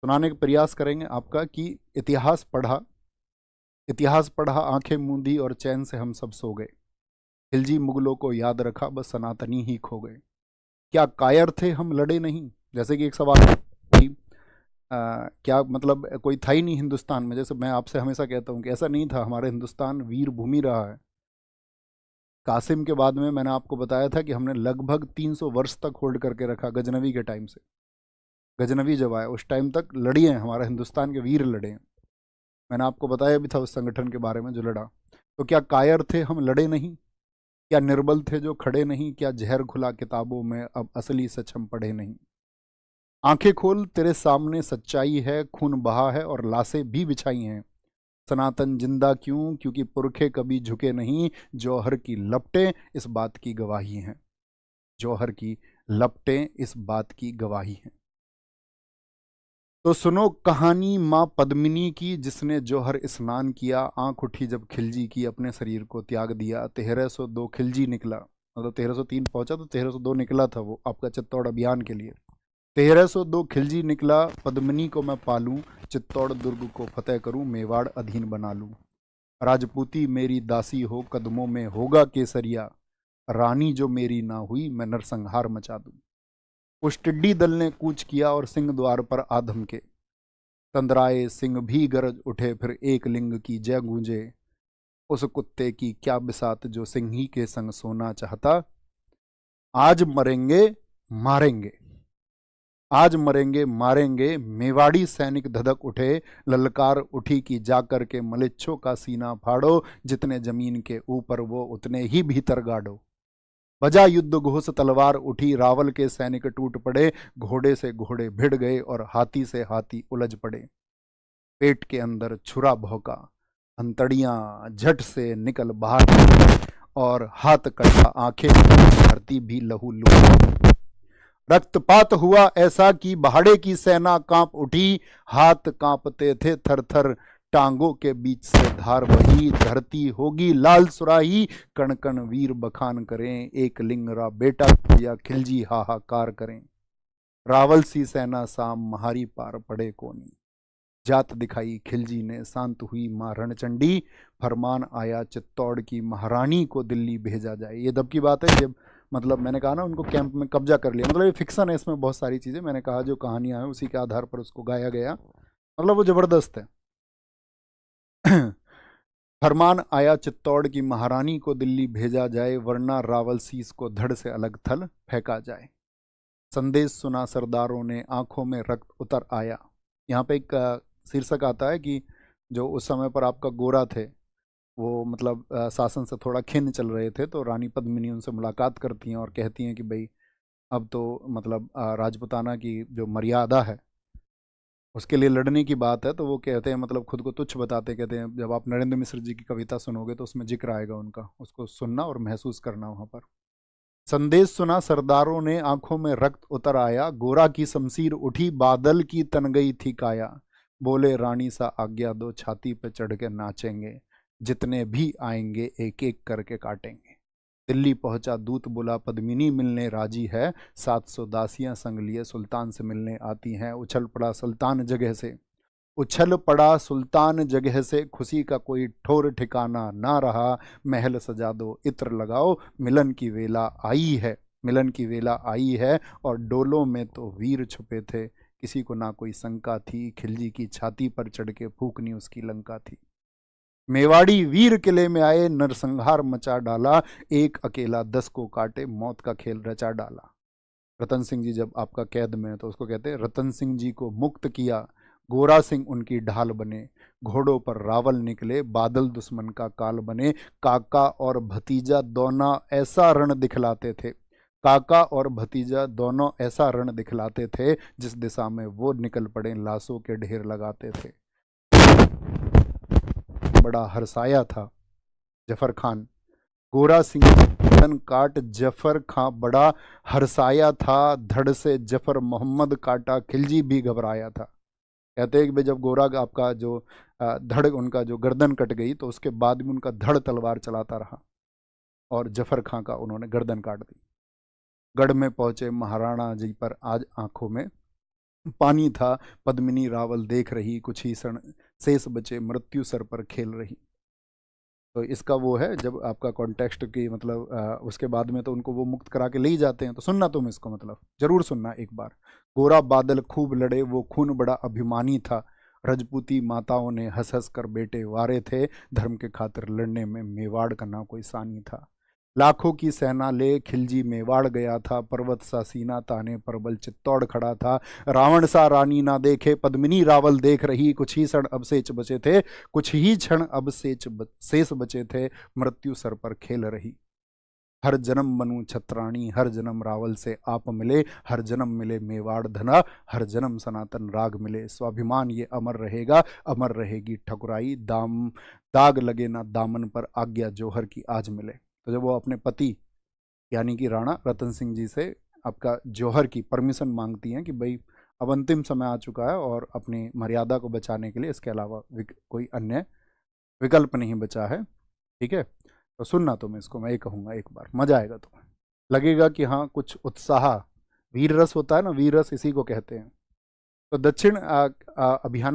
सुनाने का प्रयास करेंगे आपका कि इतिहास पढ़ा आंखें मूंदी और चैन से हम सब सो गए। खिलजी मुगलों को याद रखा बस सनातनी ही खो गए। क्या कायर थे हम लड़े नहीं? जैसे कि एक सवाल कि क्या मतलब कोई था ही नहीं हिंदुस्तान में। जैसे मैं आपसे हमेशा कहता हूँ कि ऐसा नहीं था, हमारे हिंदुस्तान वीर भूमि रहा है। कासिम के बाद में मैंने आपको बताया था कि हमने लगभग 300 वर्ष तक होल्ड करके रखा, गजनवी के टाइम से। गजनवी जब आया उस टाइम तक लड़ी हैं, हमारे हिंदुस्तान के वीर लड़े हैं। मैंने आपको बताया भी था उस संगठन के बारे में जो लड़ा। तो क्या कायर थे हम लड़े नहीं? क्या निर्बल थे जो खड़े नहीं? क्या जहर घुला किताबों में अब असली सच हम पढ़े नहीं? आंखें खोल तेरे सामने सच्चाई है, खून बहा है और लाशें भी बिछाई हैं। सनातन जिंदा क्यों? क्योंकि पुरखे कभी झुके नहीं। जौहर की लपटें इस बात की गवाही हैं। जौहर की लपटें इस बात की गवाही हैं। तो सुनो कहानी माँ पद्मिनी की, जिसने जौहर स्नान किया। आंख उठी जब खिलजी की, अपने शरीर को त्याग दिया। 1302 खिलजी निकला, मतलब 1303 पहुंचा तो 1302 निकला था वो आपका चित्तौड़ अभियान के लिए। 1302 खिलजी निकला, पद्मिनी को मैं पालूं, चित्तौड़ दुर्ग को फतेह करूं, मेवाड़ अधीन बना लूं। राजपूती मेरी दासी हो, कदमों में होगा केसरिया। रानी जो मेरी ना हुई, मैं नरसंहार मचा दूं। उस टिड्डी दल ने कूच किया और सिंह द्वार पर आधम के। तंद्राए सिंह भी गरज उठे, फिर एक लिंग की जय गूंजे। उस कुत्ते की क्या बिसात जो सिंही के संग सोना चाहता। आज मरेंगे मारेंगे, आज मरेंगे मारेंगे। मेवाड़ी सैनिक धधक उठे, ललकार उठी कि जाकर के मलेच्छों का सीना फाड़ो। जितने जमीन के ऊपर वो उतने ही भीतर गाड़ो। बजा युद्ध घोष तलवार उठी, रावल के सैनिक टूट पड़े। घोड़े से घोड़े भिड़ गए और हाथी से हाथी उलझ पड़े। पेट के अंदर छुरा भौंका, हंतड़ियां झट से निकल बाहर और हाथ कटा, आंखें धरती भी लहू लूट। रक्तपात हुआ ऐसा कि बहाड़े की सेना कांप उठी। हाथ कांपते थे थर थर, टांगों के बीच से धार बही। धरती होगी लाल सुराही, कण कण वीर बखान करें। एक लिंगरा बेटा या खिलजी हाहाकार करें। रावल सी सेना साम महारी पार पड़े कोनी। जात दिखाई खिलजी ने, शांत हुई मां रणचंडी। फरमान आया चित्तौड़ की महारानी को दिल्ली भेजा जाए। ये दब की बात है जब मतलब मैंने कहा ना उनको कैंप में कब्जा कर लिया। मतलब ये फिक्शन है, इसमें बहुत सारी चीज़ें मैंने कहा जो कहानियां हैं उसी के आधार पर उसको गाया गया। मतलब वो ज़बरदस्त है। फरमान आया चित्तौड़ की महारानी को दिल्ली भेजा जाए, वरना रावल सीस को धड़ से अलग थल फेंका जाए। संदेश सुना सरदारों ने, आंखों में रक्त उतर आया। यहाँ पे एक शीर्षक आता है कि जो उस समय पर आपका गोरा थे वो मतलब शासन से थोड़ा खिन्न चल रहे थे। तो रानी पद्मिनी उनसे मुलाकात करती हैं और कहती हैं कि भाई अब तो मतलब राजपुताना की जो मर्यादा है उसके लिए लड़ने की बात है। तो वो कहते हैं मतलब खुद को तुच्छ बताते, कहते हैं जब आप नरेंद्र मिश्र जी की कविता सुनोगे तो उसमें जिक्र आएगा उनका, उसको सुनना और महसूस करना वहाँ पर। संदेश सुना सरदारों ने, आंखों में रक्त उतर आया। गोरा की शमशीर उठी, बादल की तन गई थी काया। बोले रानी सा आज्ञा दो, छाती पे चढ़ के नाचेंगे। जितने भी आएंगे एक एक करके काटेंगे। दिल्ली पहुंचा दूत, बोला पद्मिनी मिलने राजी है। 700 दासियां संग लिए सुल्तान से मिलने आती हैं। उछल पड़ा सुल्तान जगह से, उछल पड़ा सुल्तान जगह से। खुशी का कोई ठोर ठिकाना ना रहा। महल सजा दो इत्र लगाओ, मिलन की वेला आई है। मिलन की वेला आई है। और डोलों में तो वीर छुपे थे, किसी को ना कोई शंका थी। खिलजी की छाती पर चढ़ के फूकनी उसकी लंका थी। मेवाड़ी वीर किले में आए, नरसंहार मचा डाला। एक अकेला 10 को काटे, मौत का खेल रचा डाला। रतन सिंह जी जब आपका कैद में है तो उसको कहते हैं रतन सिंह जी को मुक्त किया, गोरा सिंह उनकी ढाल बने। घोड़ों पर रावल निकले, बादल दुश्मन का काल बने। काका और भतीजा दोनों ऐसा रण दिखलाते थे। काका और भतीजा दोनों ऐसा रण दिखलाते थे, जिस दिशा में वो निकल पड़े लाशों के ढेर लगाते थे। बड़ा हरसाया था जफर खान। गोरा सिंह गर्दन काट जफर खां बड़ा हरसाया था। धड़ से जफर मोहम्मद काटा, खिलजी भी घबराया था। कहते हैं कि भाई जब गोरा का आपका जो धड़ उनका जो गर्दन कट गई तो उसके बाद भी उनका धड़ तलवार चलाता रहा और जफर खां का उन्होंने गर्दन काट दी। गढ़ में पहुंचे महाराणा जी पर आज आंखों में पानी था पद्मिनी रावल देख रही, कुछ ही क्षण शेष बचे मृत्यु सर पर खेल रही। तो इसका वो है जब आपका कॉन्टेक्स्ट की मतलब उसके बाद में तो उनको वो मुक्त करा के ले ही जाते हैं। तो सुनना तुम इसको, मतलब जरूर सुनना एक बार। गोरा बादल खूब लड़े, वो खून बड़ा अभिमानी था। रजपूती माताओं ने हंस हंस कर बेटे वारे थे, धर्म के खातिर लड़ने में मेवाड़ का ना कोई सानी था। लाखों की सेना ले खिलजी मेवाड़ गया था, पर्वत सा सीना ताने प्रबल चित्तौड़ खड़ा था। रावण सा रानी ना देखे, पद्मिनी रावल देख रही, कुछ ही क्षण अब शेष बचे थे, कुछ ही क्षण अब शेष बचे थे, मृत्यु सर पर खेल रही। हर जन्म बनूं छत्राणी, हर जन्म रावल से आप मिले, हर जन्म मिले मेवाड़ धना, हर जन्म सनातन राग मिले। स्वाभिमान ये अमर रहेगा, अमर रहेगी ठकुराई, दाग लगे ना दामन पर, आज्ञा जौहर की आज मिले। तो जब वो अपने पति यानी कि राणा रतन सिंह जी से आपका जौहर की परमिशन मांगती हैं कि भाई अब अंतिम समय आ चुका है और अपनी मर्यादा को बचाने के लिए इसके अलावा कोई अन्य विकल्प नहीं बचा है, ठीक है। तो सुनना तुम इसको, मैं ये कहूँगा एक बार, मजा आएगा तुम्हें, लगेगा कि हाँ कुछ उत्साह, वीर रस होता है ना, वीर रस इसी को कहते हैं। तो दक्षिण अभियानों